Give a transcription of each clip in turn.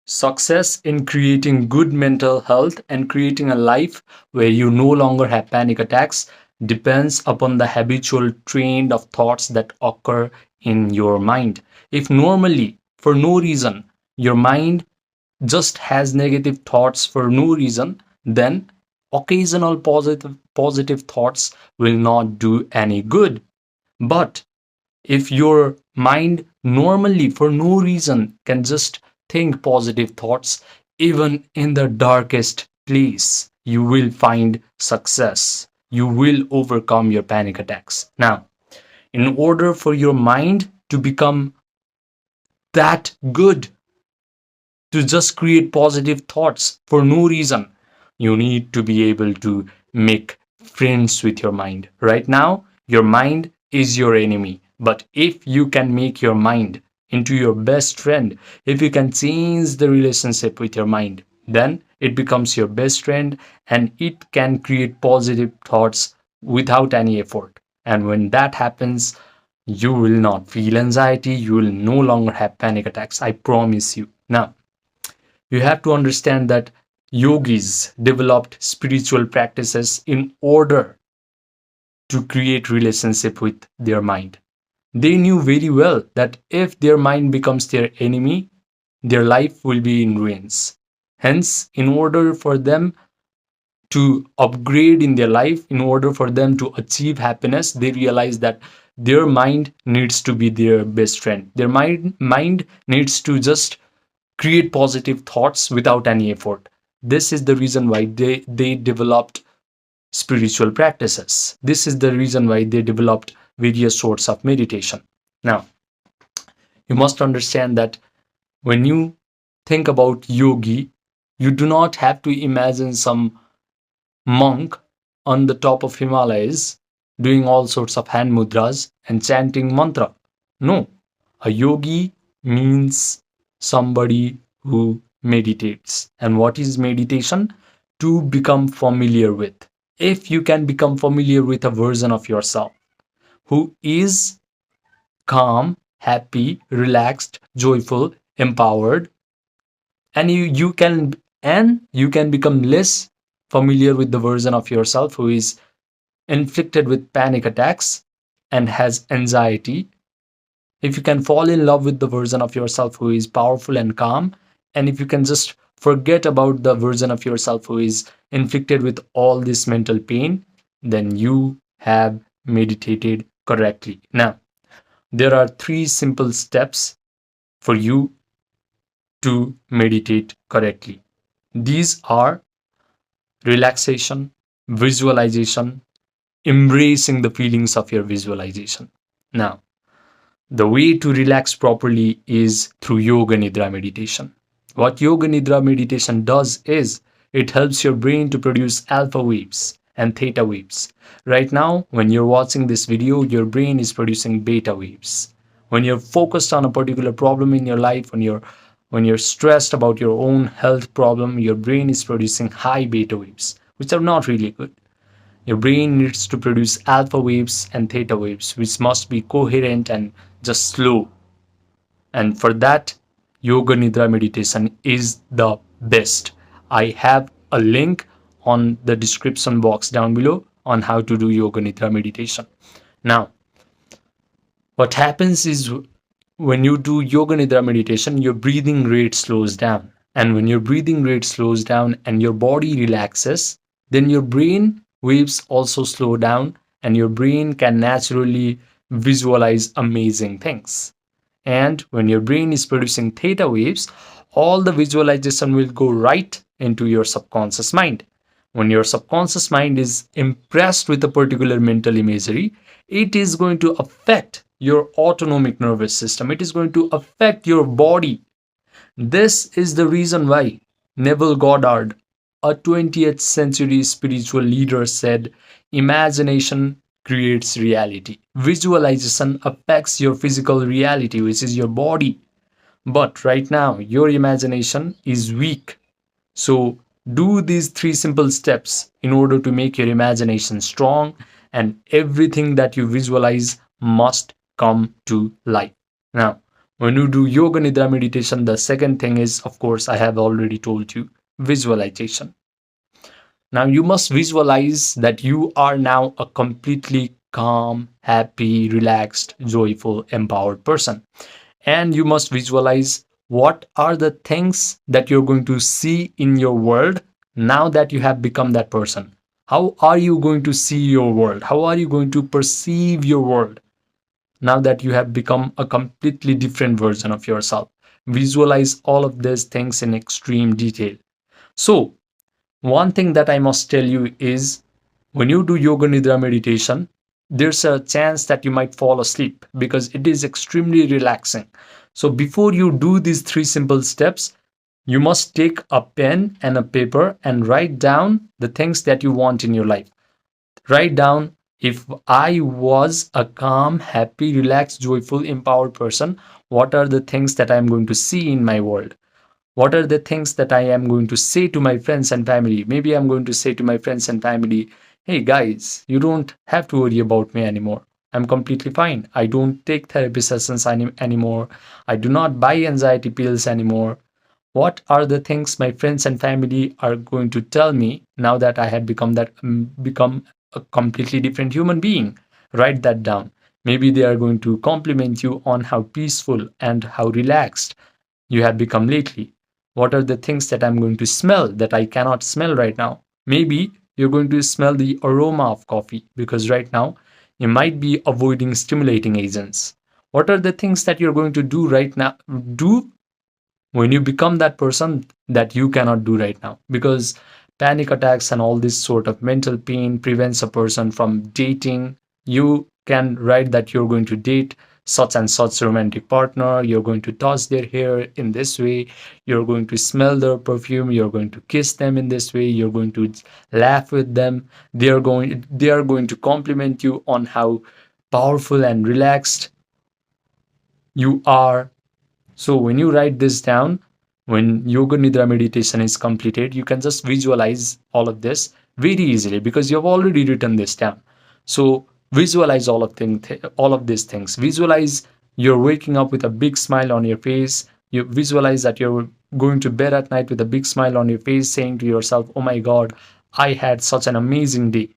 Success in creating good mental health and creating a life where you no longer have panic attacks depends upon the habitual train of thoughts that occur in your mind. If normally, for no reason, your mind just has negative thoughts for no reason, then occasional positive thoughts will not do any good. But if your mind normally for no reason can just think positive thoughts, even in the darkest place, you will find success. You will overcome your panic attacks. Now, in order for your mind to become that good, to just create positive thoughts for no reason, you need to be able to make friends with your mind. Right now, your mind is your enemy. But if you can make your mind into your best friend, if you can change the relationship with your mind, then it becomes your best friend and it can create positive thoughts without any effort. And when that happens, you will not feel anxiety, you will no longer have panic attacks. I promise you. Now, you have to understand that yogis developed spiritual practices in order to create relationship with their mind. They knew very well that if their mind becomes their enemy, their life will be in ruins. Hence, in order for them to upgrade in their life, in order for them to achieve happiness, they realize that their mind needs to be their best friend. Their mind needs to just create positive thoughts without any effort. This is the reason why they developed spiritual practices. This is the reason why they developed various sorts of meditation. Now, you must understand that when you think about yogi, you do not have to imagine some monk on the top of Himalayas doing all sorts of hand mudras and chanting mantra. No, a yogi means somebody who meditates. And what is meditation? To become familiar with. If you can become familiar with a version of yourself who is calm, happy, relaxed, joyful, empowered, and you can become less familiar with the version of yourself who is inflicted with panic attacks and has anxiety. If you can fall in love with the version of yourself who is powerful and calm, and if you can just forget about the version of yourself who is inflicted with all this mental pain, then you have meditated correctly. Now, there are 3 simple steps for you to meditate correctly. These are relaxation, visualization, embracing the feelings of your visualization. Now, the way to relax properly is through yoga nidra meditation. What yoga nidra meditation does is it helps your brain to produce alpha waves and theta waves. Right now, when you're watching this video, your brain is producing beta waves. When you're focused on a particular problem in your life, when you're stressed about your own health problem, your brain is producing high beta waves, which are not really good. Your brain needs to produce alpha waves and theta waves, which must be coherent and just slow. And for that, yoga nidra meditation is the best. I have a link on the description box down below on how to do yoga nidra meditation. Now, what happens is when you do yoga nidra meditation, your breathing rate slows down. And when your breathing rate slows down and your body relaxes, then your brain waves also slow down and your brain can naturally visualize amazing things. And when your brain is producing theta waves, all the visualization will go right into your subconscious mind. When your subconscious mind is impressed with a particular mental imagery, it is going to affect your autonomic nervous system. It is going to affect your body. This is the reason why Neville Goddard, a 20th century spiritual leader, said, imagination creates reality. Visualization affects your physical reality, which is your body. But right now, your imagination is weak. So do these 3 simple steps in order to make your imagination strong, and everything that you visualize must come to life. Now, When you do yoga nidra meditation, the second thing is, of course, I have already told you, visualization. Now you must visualize that you are now a completely calm, happy, relaxed, joyful, empowered person. And you must visualize what are the things that you're going to see in your world now that you have become that person. How are you going to see your world? How are you going to perceive your world now that you have become a completely different version of yourself? Visualize all of these things in extreme detail. So, one thing that I must tell you is when you do yoga nidra meditation, there's a chance that you might fall asleep because it is extremely relaxing. So before you do these three simple steps, you must take a pen and a paper and write down the things that you want in your life. Write down, if I was a calm, happy, relaxed, joyful, empowered person, what are the things that I'm going to see in my world? What are the things that I am going to say to my friends and family? Maybe I'm going to say to my friends and family, hey guys, you don't have to worry about me anymore. I'm completely fine. I don't take therapy sessions anymore. I do not buy anxiety pills anymore. What are the things my friends and family are going to tell me now that I have become a completely different human being? Write that down. Maybe they are going to compliment you on how peaceful and how relaxed you have become lately. What are the things that I'm going to smell that I cannot smell right now? Maybe you're going to smell the aroma of coffee because right now you might be avoiding stimulating agents. What are the things that you're going to do right now? Do when you become that person that you cannot do right now, because panic attacks and all this sort of mental pain prevents a person from dating. You can write that you're going to date such and such romantic partner, you're going to toss their hair in this way, you're going to smell their perfume, you're going to kiss them in this way, you're going to laugh with them, they are going to compliment you on how powerful and relaxed you are. So when you write this down, when yoga nidra meditation is completed, you can just visualize all of this very easily because you have already written this down. So visualize all of these things. Visualize you're waking up with a big smile on your face. You visualize that you're going to bed at night with a big smile on your face, saying to yourself, "Oh my God, I had such an amazing day."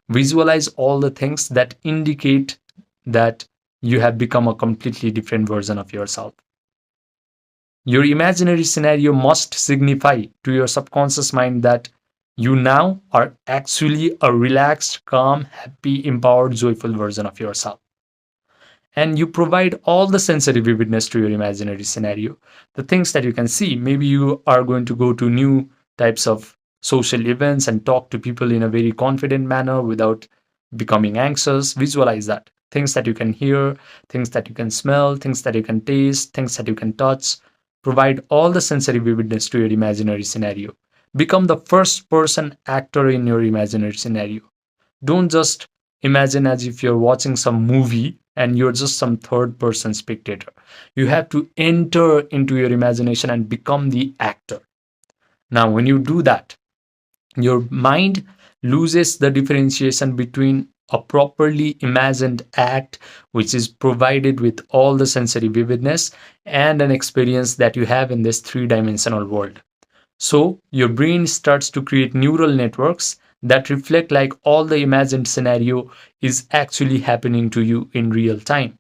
Visualize all the things that indicate that you have become a completely different version of yourself. Your imaginary scenario must signify to your subconscious mind that you now are actually a relaxed, calm, happy, empowered, joyful version of yourself. And you provide all the sensory vividness to your imaginary scenario. The things that you can see, maybe you are going to go to new types of social events and talk to people in a very confident manner without becoming anxious. Visualize that. Things that you can hear, things that you can smell, things that you can taste, things that you can touch. Provide all the sensory vividness to your imaginary scenario. Become the first person actor in your imaginary scenario. Don't just imagine as if you're watching some movie and you're just some third person spectator. You have to enter into your imagination and become the actor. Now, when you do that, your mind loses the differentiation between a properly imagined act, which is provided with all the sensory vividness, and an experience that you have in this three-dimensional world. So your brain starts to create neural networks that reflect like all the imagined scenario is actually happening to you in real time.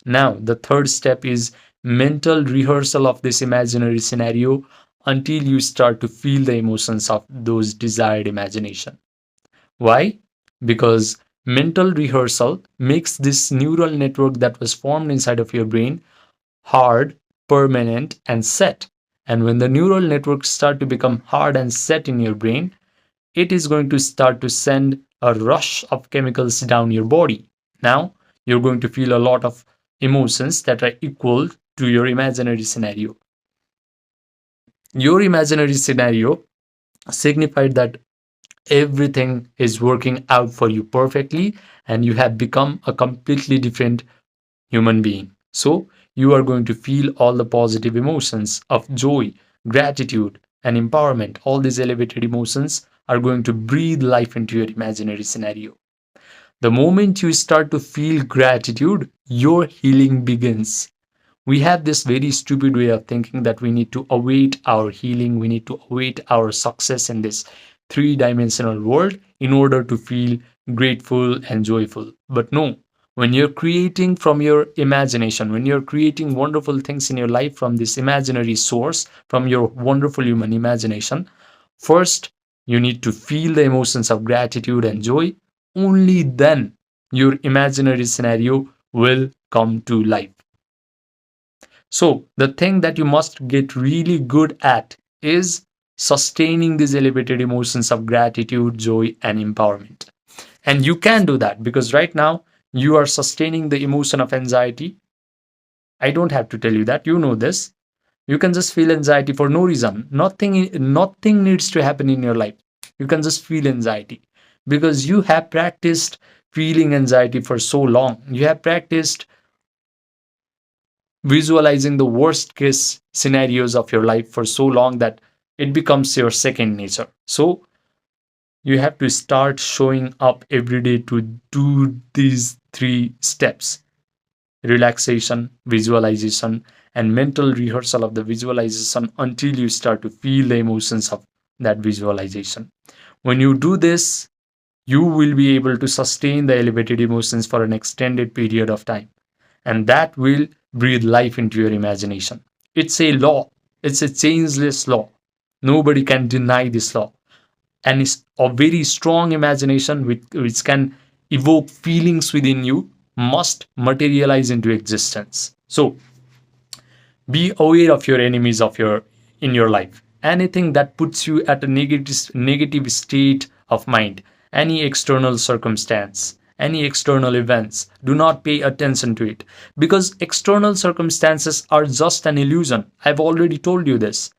Now, the third step is mental rehearsal of this imaginary scenario until you start to feel the emotions of those desired imagination. Why? Because mental rehearsal makes this neural network that was formed inside of your brain hard, permanent, and set. And when the neural networks start to become hard and set in your brain, it is going to start to send a rush of chemicals down your body. Now, you're going to feel a lot of emotions that are equal to your imaginary scenario. Your imaginary scenario signified that everything is working out for you perfectly and you have become a completely different human being. So, you are going to feel all the positive emotions of joy, gratitude, and empowerment. All these elevated emotions are going to breathe life into your imaginary scenario. The moment you start to feel gratitude, your healing begins. We have this very stupid way of thinking that we need to await our healing, we need to await our success in this three-dimensional world in order to feel grateful and joyful. But no, when you're creating from your imagination, when you're creating wonderful things in your life from this imaginary source, from your wonderful human imagination, first you need to feel the emotions of gratitude and joy. Only then your imaginary scenario will come to life. So, the thing that you must get really good at is sustaining these elevated emotions of gratitude, joy, and empowerment. And you can do that because right now you are sustaining the emotion of anxiety. I don't have to tell you that, you know this. You can just feel anxiety for no reason. Nothing needs to happen in your life. You can just feel anxiety because you have practiced feeling anxiety for so long. You have practiced visualizing the worst case scenarios of your life for so long that it becomes your second nature. So you have to start showing up every day to do these three steps: relaxation, visualization, and mental rehearsal of the visualization until you start to feel the emotions of that visualization. When you do this, you will be able to sustain the elevated emotions for an extended period of time, and that will breathe life into your imagination. It's a law, it's a changeless law. Nobody can deny this law. And it's a very strong imagination which can evoke feelings within you must materialize into existence. So be aware of your enemies of your in your life. Anything that puts you at a negative state of mind, any external circumstance, any external events, do not pay attention to it, because external circumstances are just an illusion. I've already told you this.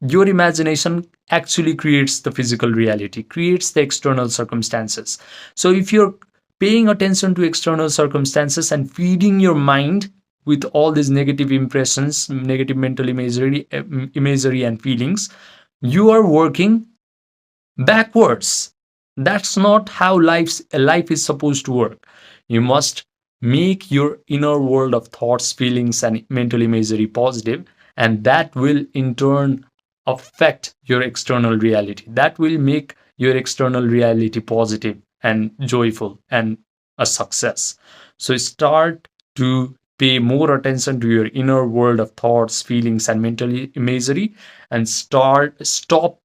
Your imagination actually creates the physical reality, creates the external circumstances. So if you're paying attention to external circumstances and feeding your mind with all these negative impressions, negative mental imagery and feelings, you are working backwards. That's not how life is supposed to work. You must make your inner world of thoughts, feelings, and mental imagery positive, and that will in turn affect your external reality. That will make your external reality positive and joyful and a success. So start to pay more attention to your inner world of thoughts, feelings, and mental imagery, and stop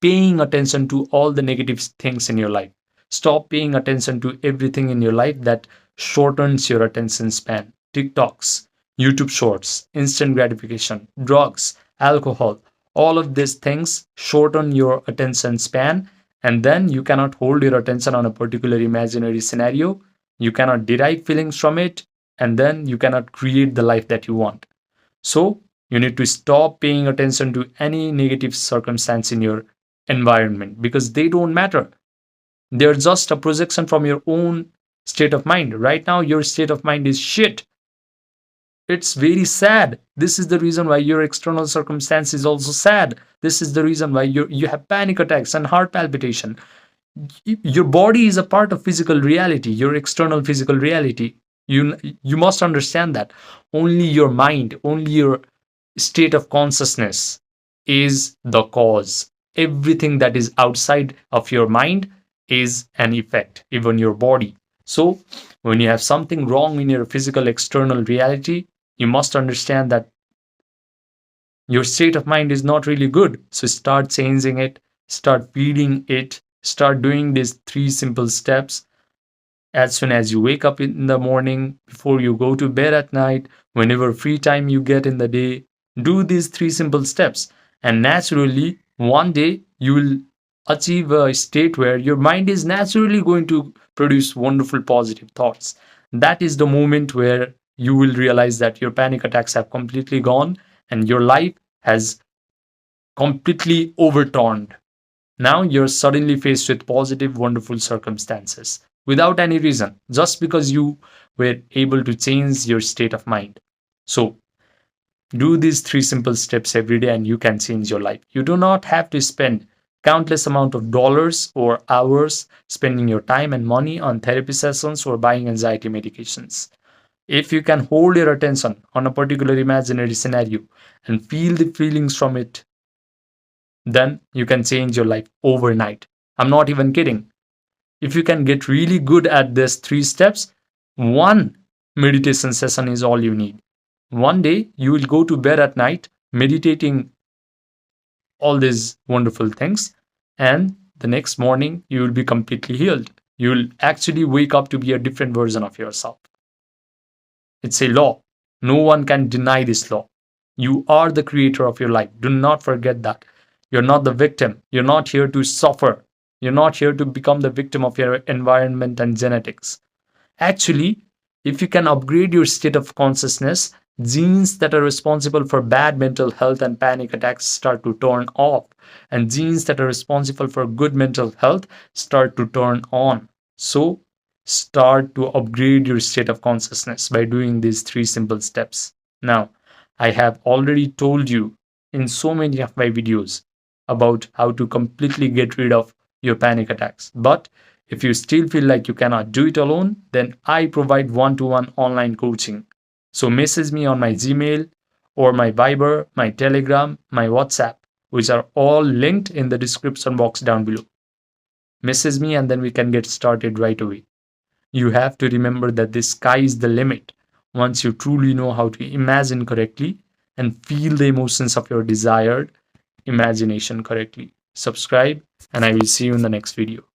paying attention to all the negative things in your life. Stop paying attention to everything in your life that shortens your attention span. TikToks, YouTube shorts, instant gratification, drugs, alcohol, all of these things shorten your attention span, and then you cannot hold your attention on a particular imaginary scenario. You cannot derive feelings from it, and then you cannot create the life that you want. So you need to stop paying attention to any negative circumstance in your environment because they don't matter. They're just a projection from your own state of mind. Right now, your state of mind is shit. It's very sad. This is the reason why your external circumstance is also sad. This is the reason why you have panic attacks and heart palpitation. Your body is a part of physical reality, your external physical reality. You must understand that only your mind, only your state of consciousness is the cause. Everything that is outside of your mind is an effect, even your body. So when you have something wrong in your physical external reality, you must understand that your state of mind is not really good. So start changing it, start feeding it, start doing these three simple steps as soon as you wake up in the morning, before you go to bed at night, whenever free time you get in the day. Do these three simple steps, and naturally, one day you will achieve a state where your mind is naturally going to produce wonderful positive thoughts. That is the moment where you will realize that your panic attacks have completely gone and your life has completely overturned. Now you're suddenly faced with positive, wonderful circumstances without any reason, just because you were able to change your state of mind. So, do these three simple steps every day and you can change your life. You do not have to spend countless amount of dollars or hours spending your time and money on therapy sessions or buying anxiety medications. If you can hold your attention on a particular imaginary scenario and feel the feelings from it, then you can change your life overnight. I'm not even kidding. If you can get really good at these 3 steps, one meditation session is all you need. One day you will go to bed at night meditating all these wonderful things, and the next morning you will be completely healed. You will actually wake up to be a different version of yourself. It's a law. No one can deny this law. You are the creator of your life. Do not forget that. You're not the victim. You're not here to suffer. You're not here to become the victim of your environment and genetics. Actually, if you can upgrade your state of consciousness, genes that are responsible for bad mental health and panic attacks start to turn off, and genes that are responsible for good mental health start to turn on. So, start to upgrade your state of consciousness by doing these 3 simple steps. Now, I have already told you in so many of my videos about how to completely get rid of your panic attacks. But if you still feel like you cannot do it alone, then I provide one-to-one online coaching. So message me on my Gmail or my Viber, my Telegram, my WhatsApp, which are all linked in the description box down below. Message me and then we can get started right away. You have to remember that the sky is the limit once you truly know how to imagine correctly and feel the emotions of your desired imagination correctly. Subscribe, and I will see you in the next video.